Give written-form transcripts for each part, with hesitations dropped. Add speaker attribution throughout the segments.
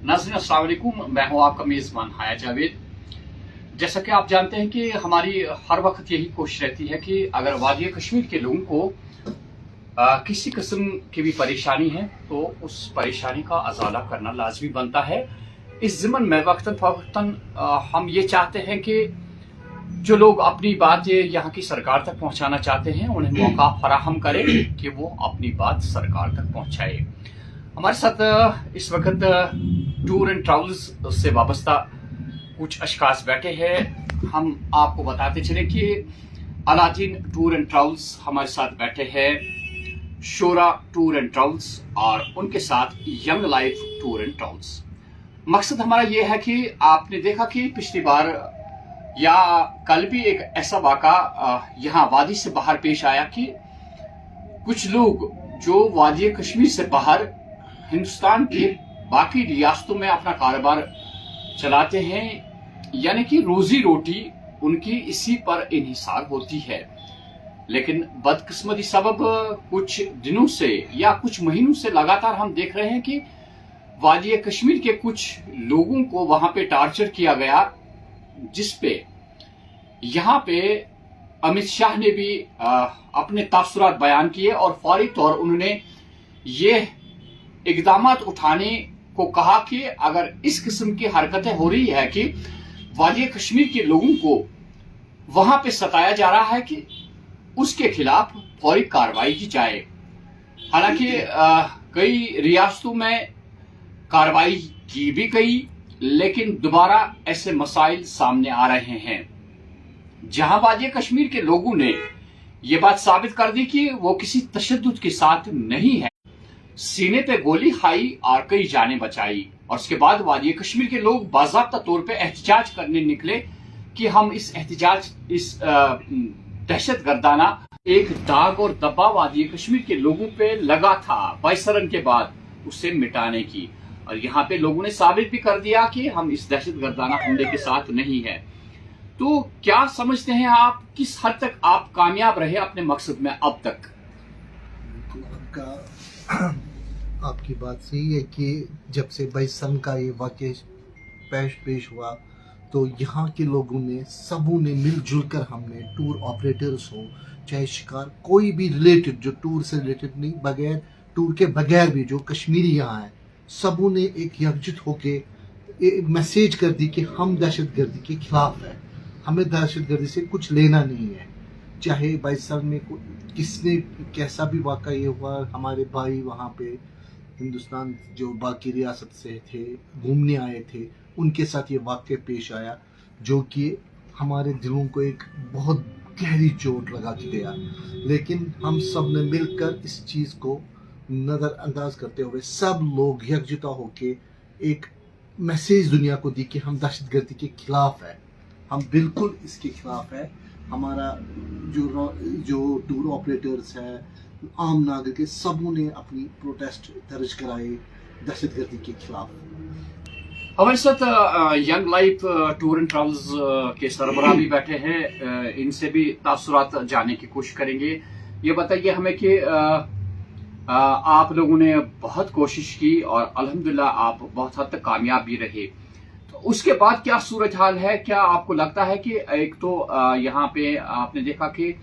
Speaker 1: नाज़रीन अस्सलाम वालेकुम, मैं हूं आपका मेज़बान हाया जावेद। जैसा कि आप जानते हैं कि हमारी हर वक्त यही कोशिश रहती है कि अगर वादी कश्मीर के लोगों को किसी किस्म की भी परेशानी है तो उस परेशानी का अजाला करना लाजमी बनता है। इस ज़िमन में वक्तन फ़वक्तन हम ये चाहते हैं कि जो लोग अपनी बात यहाँ की सरकार तक पहुँचाना चाहते हैं उन्हें मौका फराहम करें कि वो अपनी बात सरकार तक पहुँचाए। हमारे साथ इस वक्त टूर एंड ट्रैवल्स से वाबस्ता कुछ अशखास बैठे हैं। हम आपको बताते चले कि अलादीन टूर एंड ट्रैवल्स हमारे साथ बैठे हैं, शोरा टूर एंड ट्रैवल्स और उनके साथ young life tour and travels. मकसद हमारा ये है कि आपने देखा कि पिछली बार या कल भी एक ऐसा वाक़ा यहाँ वादी से बाहर पेश आया कि कुछ लोग जो वादी कश्मीर से बाहर हिंदुस्तान के बाकी रियासतों में अपना कारोबार चलाते हैं, यानी कि रोजी रोटी उनकी इसी पर इन्हिसार होती है। लेकिन बदकिस्मती सबब कुछ दिनों से या कुछ महीनों से लगातार हम देख रहे हैं कि वादी कश्मीर के कुछ लोगों को वहां पे टार्चर किया गया, जिस पे यहाँ पे अमित शाह ने भी अपने तासुरात बयान किए और फौरी तौर उन्होंने ये इक़दामात उठाने को कहा कि अगर इस किस्म की हरकतें हो रही है कि वादी कश्मीर के लोगों को वहां पे सताया जा रहा है कि उसके खिलाफ फौरी कार्रवाई की जाए। हालांकि कई रियासतों में कार्रवाई की भी गई, लेकिन दोबारा ऐसे मसाइल सामने आ रहे हैं जहां वादी कश्मीर के लोगों ने ये बात साबित कर दी कि वो किसी तशद्दुद के साथ नहीं है। सीने पे गोली खाई और कई जानें बचाई और उसके बाद वादी कश्मीर के लोग बाज़ाब्ता तौर पे एहतजाज करने निकले कि हम इस दहशतगर्दाना एक दाग और दबा वादी कश्मीर के लोगों पे लगा था 22 रन के बाद उसे मिटाने की। और यहाँ पे लोगों ने साबित भी कर दिया कि हम इस दहशतगर्दाना हमले के साथ नहीं है। तो क्या समझते हैं आप, किस हद तक आप कामयाब रहे अपने मकसद में अब तक?
Speaker 2: आपकी बात सही है कि जब से 22 सन का ये वाक़या पेश हुआ तो यहाँ के लोगों ने सबों ने मिलजुल कर, हमने टूर ऑपरेटर्स हो चाहे शिकार कोई भी रिलेटेड, जो टूर से रिलेटेड नहीं, बगैर टूर के बगैर भी जो कश्मीरी यहाँ है, सबों ने एक यकजुट होके एक मैसेज कर दी कि हम दहशतगर्दी के खिलाफ है, हमें दहशतगर्दी से कुछ लेना नहीं है। चाहे 22 साल में किसने कैसा भी वाक़ा ये हुआ, हमारे भाई वहाँ पे हिंदुस्तान जो बाकी रियासत से थे घूमने आए थे, उनके साथ ये वाक़या पेश आया जो कि हमारे दिलों को एक बहुत गहरी चोट लगा के गया। लेकिन हम सब ने मिलकर इस चीज़ को नज़रअंदाज करते हुए सब लोग यकजुटा होके एक मैसेज दुनिया को दी कि हम दहशतगर्दी के खिलाफ है, हम बिल्कुल इसके खिलाफ है। हमारा जो टूर ऑपरेटर्स है, आम नागरिक के, सबों ने अपनी प्रोटेस्ट दर्ज कराए दहशतगर्दी के खिलाफ।
Speaker 1: हमारे साथ young life tour and travels के सरबराह भी बैठे हैं, इनसे भी तासुरात जानने की कोशिश करेंगे। ये बताइए हमें कि आप लोगों ने बहुत कोशिश की और अल्हम्दुलिल्लाह आप बहुत हद तक कामयाब भी रहे, तो उसके बाद क्या सूरत हाल है? क्या आपको लगता है कि एक तो यहाँ पे आपने देखा कि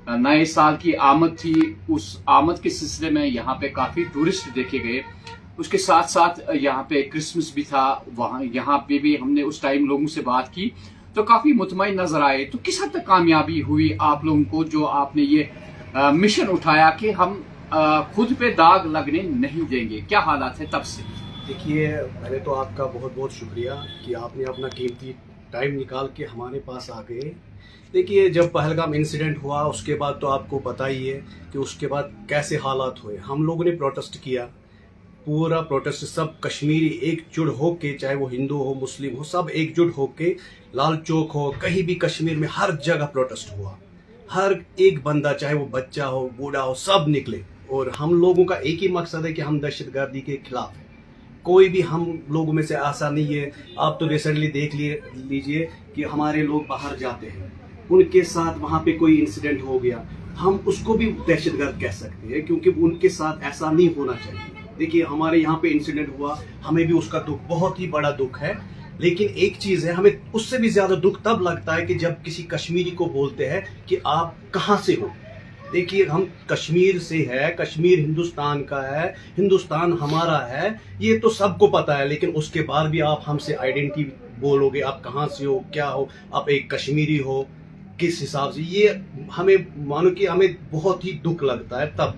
Speaker 1: नए साल की आमद थी, उस आमद के सिलसिले में यहाँ पे काफ़ी टूरिस्ट देखे गए, उसके साथ साथ यहाँ पे क्रिसमस भी था, वहाँ यहाँ पे भी हमने उस टाइम लोगों से बात की तो काफ़ी मुतमईन नज़र आए। तो किस हद तक कामयाबी हुई आप लोगों को, जो आपने ये मिशन उठाया कि हम खुद पे दाग लगने नहीं देंगे? क्या हालात है तब से?
Speaker 3: देखिए, पहले तो आपका बहुत बहुत शुक्रिया कि आपने अपना कीमती टाइम निकाल के हमारे पास आ गए। देखिए, जब पहलगाम इंसिडेंट हुआ उसके बाद तो आपको पता ही है कि उसके बाद कैसे हालात हुए। हम लोगों ने प्रोटेस्ट किया, पूरा प्रोटेस्ट सब कश्मीरी एकजुट हो के, चाहे वो हिंदू हो मुस्लिम हो, सब एकजुट हो के, लाल चौक हो, कहीं भी कश्मीर में हर जगह प्रोटेस्ट हुआ। हर एक बंदा, चाहे वो बच्चा हो बूढ़ा हो, सब निकले। और हम लोगों का एक ही मकसद है कि हम दहशतगर्दी के खिलाफ हैं। कोई भी हम लोगों में से ऐसा नहीं है। आप तो रिसेंटली देख लीजिए कि हमारे लोग बाहर जाते हैं, उनके साथ वहाँ पे कोई इंसिडेंट हो गया, हम उसको भी दहशतगर्द कह सकते हैं, क्योंकि उनके साथ ऐसा नहीं होना चाहिए। دیکھیے ہمارے یہاں پہ انسیڈنٹ ہوا, ہمیں بھی اس کا دکھ, بہت ہی بڑا دکھ ہے. لیکن ایک چیز ہے, ہمیں اس سے بھی زیادہ دکھ تب لگتا ہے کہ جب کسی کشمیری کو بولتے ہیں کہ آپ کہاں سے ہو. دیکھیے ہم کشمیر سے ہے, کشمیر ہندوستان کا ہے, ہندوستان ہمارا ہے, یہ تو سب کو پتا ہے. لیکن اس کے بعد بھی آپ ہم سے آئیڈینٹی بولو گے, آپ کہاں سے ہو, کیا ہو, آپ ایک کشمیری ہو, کس حساب سے, یہ ہمیں مانو کہ ہمیں بہت ہی دکھ لگتا ہے تب.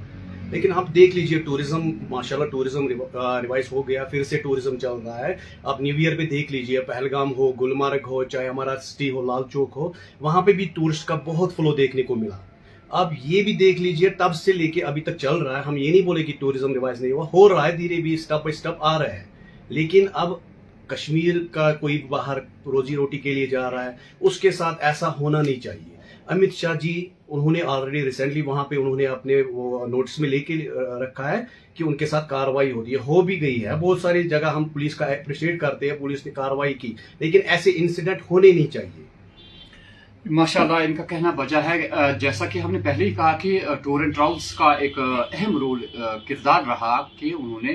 Speaker 3: لیکن آپ دیکھ لیجئے ٹورزم, ماشاءاللہ ٹورزم ریوائز ہو گیا, پھر سے ٹورزم چل رہا ہے. آپ نیو ایئر پہ دیکھ لیجئے, پہلگام ہو, گلمرگ ہو, چاہے ہمارا سٹی ہو لال چوک ہو, وہاں پہ بھی ٹورسٹ کا بہت فلو دیکھنے کو ملا. اب یہ بھی دیکھ لیجئے تب سے لے کے ابھی تک چل رہا ہے. ہم یہ نہیں بولے کہ ٹورزم ریوائز نہیں ہوا, ہو رہا ہے دھیرے بھی, اسٹیپ بائی اسٹیپ آ رہا ہے. لیکن اب کشمیر کا کوئی باہر روزی روٹی کے لیے جا رہا ہے, اس کے ساتھ ایسا ہونا نہیں چاہیے. امت شاہ جی انہوں نے آلریڈی ریسنٹلی وہاں پہ انہوں نے اپنے وہ نوٹس میں لے کے رکھا ہے کہ ان کے ساتھ کاروائی ہو رہی ہے, ہو بھی گئی ہے. بہت ساری جگہ ہم پولیس کا اپریشیٹ کرتے ہیں, پولیس نے کاروائی کی, لیکن ایسے انسیڈنٹ ہونے نہیں چاہیے.
Speaker 1: ماشاءاللہ ان کا کہنا بجا ہے. جیسا کہ ہم نے پہلے ہی کہا کہ ٹور اینڈ ٹراولز کا ایک اہم رول کردار رہا کہ انہوں نے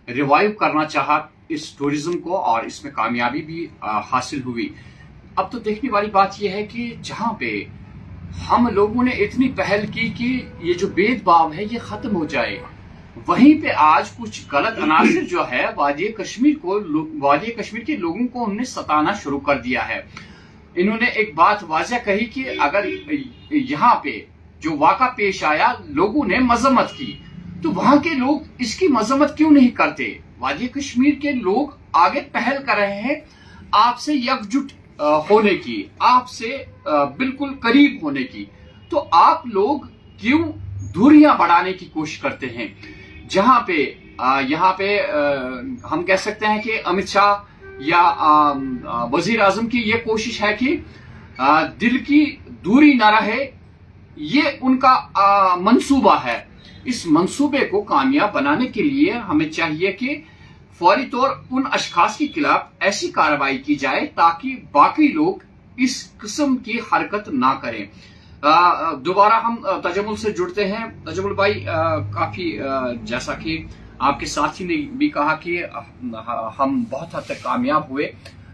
Speaker 1: ریوائیو کرنا چاہا اس ٹورزم کو, اور اس میں کامیابی بھی حاصل ہوئی. اب تو دیکھنے والی بات یہ ہے کہ جہاں پہ ہم لوگوں نے اتنی پہل کی کہ یہ جو بید باؤ ہے یہ ختم ہو جائے, وہیں پہ آج کچھ غلط عناصر جو ہے وادی کشمیر کے لوگوں کو انہوں نے ستانا شروع کر دیا ہے. انہوں نے ایک بات واضح کہی کہ اگر یہاں پہ جو واقعہ پیش آیا لوگوں نے مذمت کی, تو وہاں کے لوگ اس کی مذمت کیوں نہیں کرتے؟ وادی کشمیر کے لوگ آگے پہل کر رہے ہیں آپ سے یکجٹ ہونے کی, آپ سے بالکل قریب ہونے کی. تو آپ لوگ کیوں دوریاں بڑھانے کی کوشش کرتے ہیں؟ جہاں پہ یہاں پہ ہم کہہ سکتے ہیں کہ امت شاہ یا وزیر اعظم کی یہ کوشش ہے کہ دل کی دوری نہ رہے, یہ ان کا منصوبہ ہے. اس منصوبے کو کامیاب بنانے کے لیے ہمیں چاہیے کہ فوری طور ان اشخاص کے خلاف ایسی کارروائی کی جائے تاکہ باقی لوگ اس قسم کی حرکت نہ کریں. دوبارہ ہم تجمل سے جڑتے ہیں. تجمل بھائی, کافی جیسا کہ آپ کے ساتھی نے بھی کہا کہ ہم بہت حد تک کامیاب ہوئے,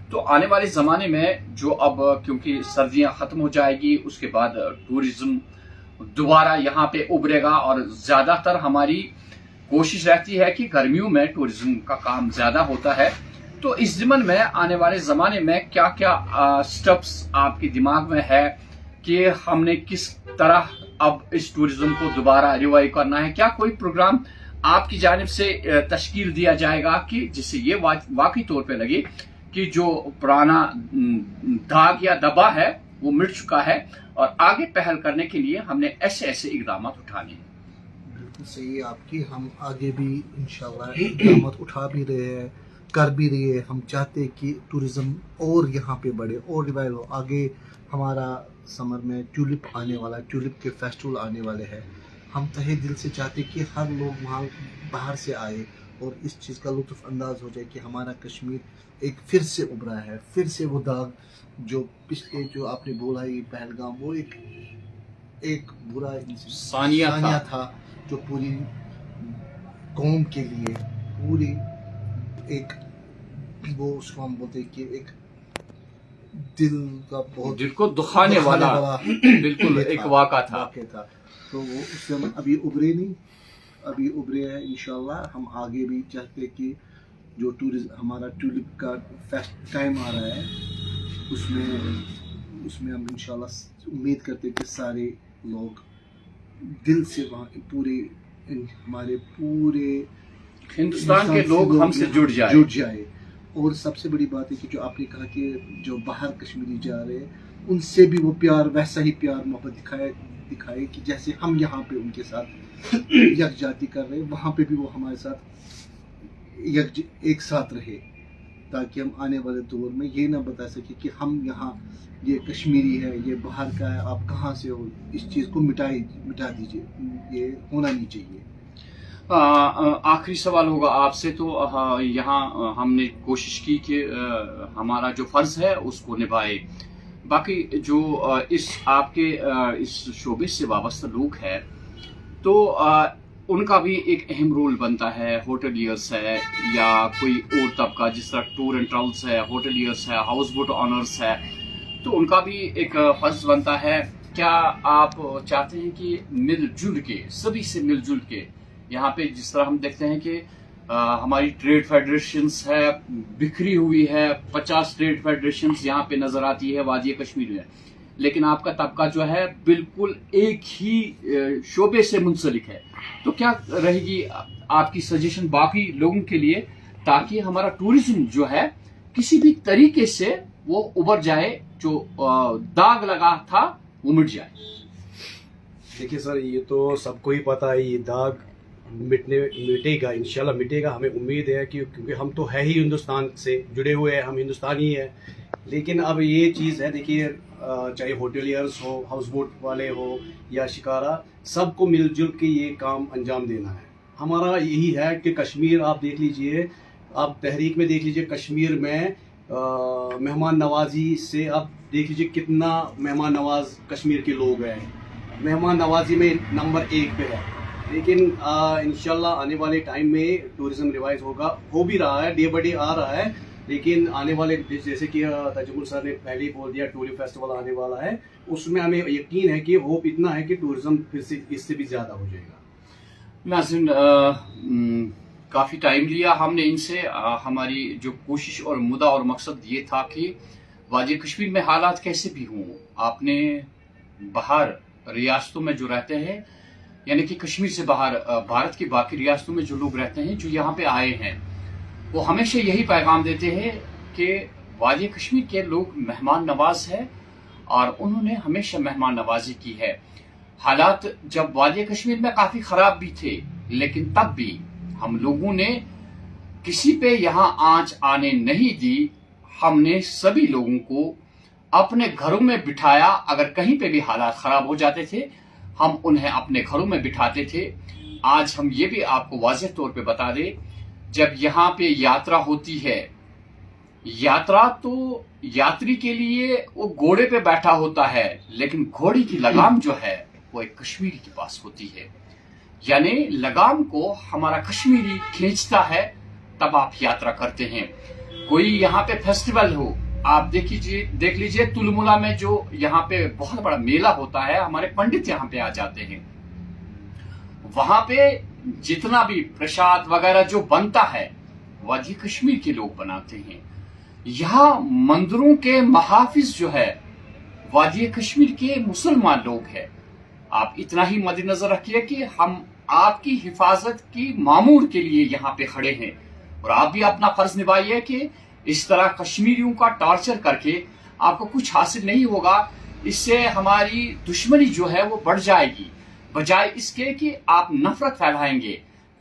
Speaker 1: تو آنے والے زمانے میں جو اب کیونکہ سردیاں ختم ہو جائے گی, اس کے بعد ٹورزم دوبارہ یہاں پہ ابھرے گا, اور زیادہ تر ہماری کوشش رہتی ہے کہ گرمیوں میں ٹورزم کا کام زیادہ ہوتا ہے. تو اس ضمن میں آنے والے زمانے میں کیا کیا سٹیپس آپ کے دماغ میں ہے کہ ہم نے کس طرح اب اس ٹورزم کو دوبارہ ریوائیو کرنا ہے؟ کیا کوئی پروگرام آپ کی جانب سے تشکیل دیا جائے گا کہ جس سے یہ واقعی طور پہ لگے کہ جو پرانا داغ یا دبا ہے وہ مٹ چکا ہے, اور آگے پہل کرنے کے لیے ہم نے ایسے ایسے اقدامات اٹھانے ہیں؟
Speaker 2: بالکل صحیح آپ کی, ہم آگے بھی انشاءاللہ اقدامات اٹھا بھی رہے ہیں, کر بھی رہے ہیں. ہم چاہتے کہ ٹورزم اور یہاں پہ بڑھے اور ریوائو ہو. آگے ہمارا سمر میں ٹیولپ آنے والا ہے, ٹیولپ کے فیسٹیول آنے والے ہیں. ہم تہہ دل سے چاہتے کہ ہر لوگ وہاں باہر سے آئے اور اس چیز کا لطف انداز ہو جائے کہ ہمارا کشمیر ایک پھر سے ابھرا ہے, پھر سے وہ داغ جو پچھلے جو آپ نے بولا یہ پہلگام, وہ ایک برا ثانیہ تھا جو پوری قوم کے لیے پوری ایک وہ اس کو ہم بولتے کہ ایک دل کا بہت
Speaker 1: دل کو دکھانے والا بالکل ایک واقعہ تھا.
Speaker 2: تو وہ اس سے ہم ابھی ابھرے نہیں, ابھی ابھرے ہیں انشاءاللہ. ہم آگے بھی چاہتے کہ جو ہمارا ٹیولپ کا ٹائم آ رہا ہے اس میں ہم انشاءاللہ امید کرتے کہ سارے لوگ دل سے وہاں پورے ہمارے پورے
Speaker 1: ہندوستان کے لوگ ہم سے جڑ
Speaker 2: جائے. اور سب سے بڑی بات ہے کہ جو آپ نے کہا کہ جو باہر کشمیری جا رہے ہیں ان سے بھی وہ پیار, ویسا ہی پیار محبت دکھائے کہ جیسے ہم یہاں پہ ان کے ساتھ یکجاتی کر رہے ہیں, وہاں پہ بھی وہ ہمارے ساتھ ایک ساتھ رہے, تاکہ ہم آنے والے دور میں یہ نہ بتا سکے کہ ہم یہاں یہ کشمیری ہے, یہ باہر کا ہے, آپ کہاں سے ہو. اس چیز کو مٹا دیجیے, یہ ہونا نہیں چاہیے.
Speaker 1: آخری سوال ہوگا آپ سے. تو یہاں ہم نے کوشش کی کہ ہمارا جو فرض ہے اس کو نبھائے. باقی جو آپ کے اس شعبے سے وابستہ لوگ ہیں تو उनका भी एक अहम रोल बनता है, होटलियर्स है या कोई और तबका जिस तरह टूर एंड ट्रैवल्स है, होटलियर्स है, हाउस बोट ऑनर्स है, तो उनका भी एक फर्ज बनता है। क्या आप चाहते हैं कि मिलजुल के, सभी से मिलजुल के, यहाँ पे जिस तरह हम देखते हैं कि हमारी ट्रेड फेडरेशंस है, बिखरी हुई है, 50 ट्रेड फेडरेशंस यहाँ पे नजर आती है वादी कश्मीर में, लेकिन आपका तबका जो है बिल्कुल एक ही शोबे से मुंसलिक है। तो क्या रहेगी आपकी सजेशन बाकी लोगों के लिए, ताकि हमारा टूरिज्म जो है किसी भी तरीके से वो उभर जाए, जो दाग लगा था वो मिट जाए?
Speaker 3: देखिए सर, ये तो सबको ही पता है, ये दाग मिटेगा, इंशाल्लाह मिटेगा। हमें उम्मीद है कि क्योंकि हम तो है ही हिंदुस्तान से जुड़े हुए हैं, हम हिंदुस्तानी हैं। लेकिन अब ये चीज़ है, देखिए चाहे होटलियर्स हो, हाउस बोट वाले हो या शिकारा, सबको मिलजुल के ये काम अंजाम देना है। हमारा यही है कि कश्मीर, आप देख लीजिए, आप तहरीक में देख लीजिए, कश्मीर में मेहमान नवाजी से आप देख लीजिए कितना मेहमान नवाज कश्मीर के लोग हैं, मेहमान नवाजी में नंबर 1 पे है। लेकिन इंशाल्लाह आने वाले टाइम में टूरिज्म रिवाइज होगा, हो भी रहा है, डे बाय डे आ रहा है। लेकिन आने वाले, जैसे कि तजुमुल सर ने पहले ही बोल दिया, टूरिस्ट फेस्टिवल आने वाला है, उसमें हमें यकीन है कि होप इतना है कि टूरिज्म फिर से इससे भी ज़्यादा हो जाएगा।
Speaker 1: नाज़रीन, काफ़ी टाइम लिया हमने इनसे। हमारी जो कोशिश और मुद्दा और मकसद ये था कि वादी कश्मीर में हालात कैसे भी हों, आपने बाहर रियासतों में जो रहते हैं, यानी कि कश्मीर से बाहर भारत की बाकी रियासतों में जो लोग रहते हैं, जो यहाँ पे आए हैं, वो हमेशा यही पैगाम देते हैं कि वादी कश्मीर के लोग मेहमान नवाज हैं और उन्होंने हमेशा मेहमान नवाजी की है। हालात जब वादी कश्मीर में काफ़ी ख़राब भी थे, लेकिन तब भी हम लोगों ने किसी पे यहाँ आंच आने नहीं दी। हमने सभी लोगों को अपने घरों में बिठाया। अगर कहीं पे भी हालात खराब हो जाते थे, हम उन्हें अपने घरों में बिठाते थे। आज हम ये भी आपको वाज़ेह तौर पे बता दें, जब यहाँ पे यात्रा होती है, यात्रा तो यात्री के लिए वो घोड़े पे बैठा होता है, लेकिन घोड़ी की लगाम जो है वो एक कश्मीरी के पास होती है। यानी लगाम को हमारा कश्मीरी खींचता है, तब आप यात्रा करते हैं। कोई यहाँ पे फेस्टिवल हो, आप देख लीजिए तुलमुला में जो यहाँ पे बहुत बड़ा मेला होता है, हमारे पंडित यहाँ पे आ जाते हैं। वहां पे जितना भी प्रसाद वगैरह जो बनता है, वादी कश्मीर के लोग बनाते हैं। यहाँ मंदिरों के महाफिज जो है, वादी कश्मीर के मुसलमान लोग हैं। आप इतना ही मद्देनजर रखिए कि हम आपकी हिफाजत की मामूर के लिए यहाँ पे खड़े हैं, और आप भी अपना फर्ज निभाइए कि इस तरह कश्मीरियों का टॉर्चर करके आपको कुछ हासिल नहीं होगा। इससे हमारी दुश्मनी जो है वो बढ़ जाएगी, बजाय इसके कि आप नफरत फैलाएंगे।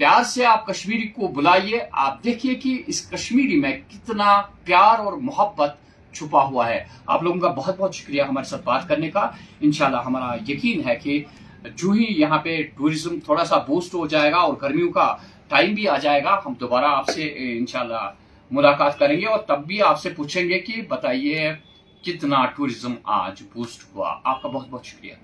Speaker 1: प्यार से आप कश्मीरी को बुलाइए, आप देखिए कि इस कश्मीरी में कितना प्यार और मोहब्बत छुपा हुआ है। आप लोगों का बहुत बहुत शुक्रिया हमारे साथ बात करने का। इंशाल्लाह हमारा यकीन है कि जो ही यहाँ पे टूरिज्म थोड़ा सा बूस्ट हो जाएगा और गर्मियों का टाइम भी आ जाएगा, हम दोबारा आपसे इंशाल्लाह मुलाकात करेंगे और तब भी आपसे पूछेंगे कि बताइए कितना टूरिज्म आज बूस्ट हुआ। आपका बहुत बहुत शुक्रिया।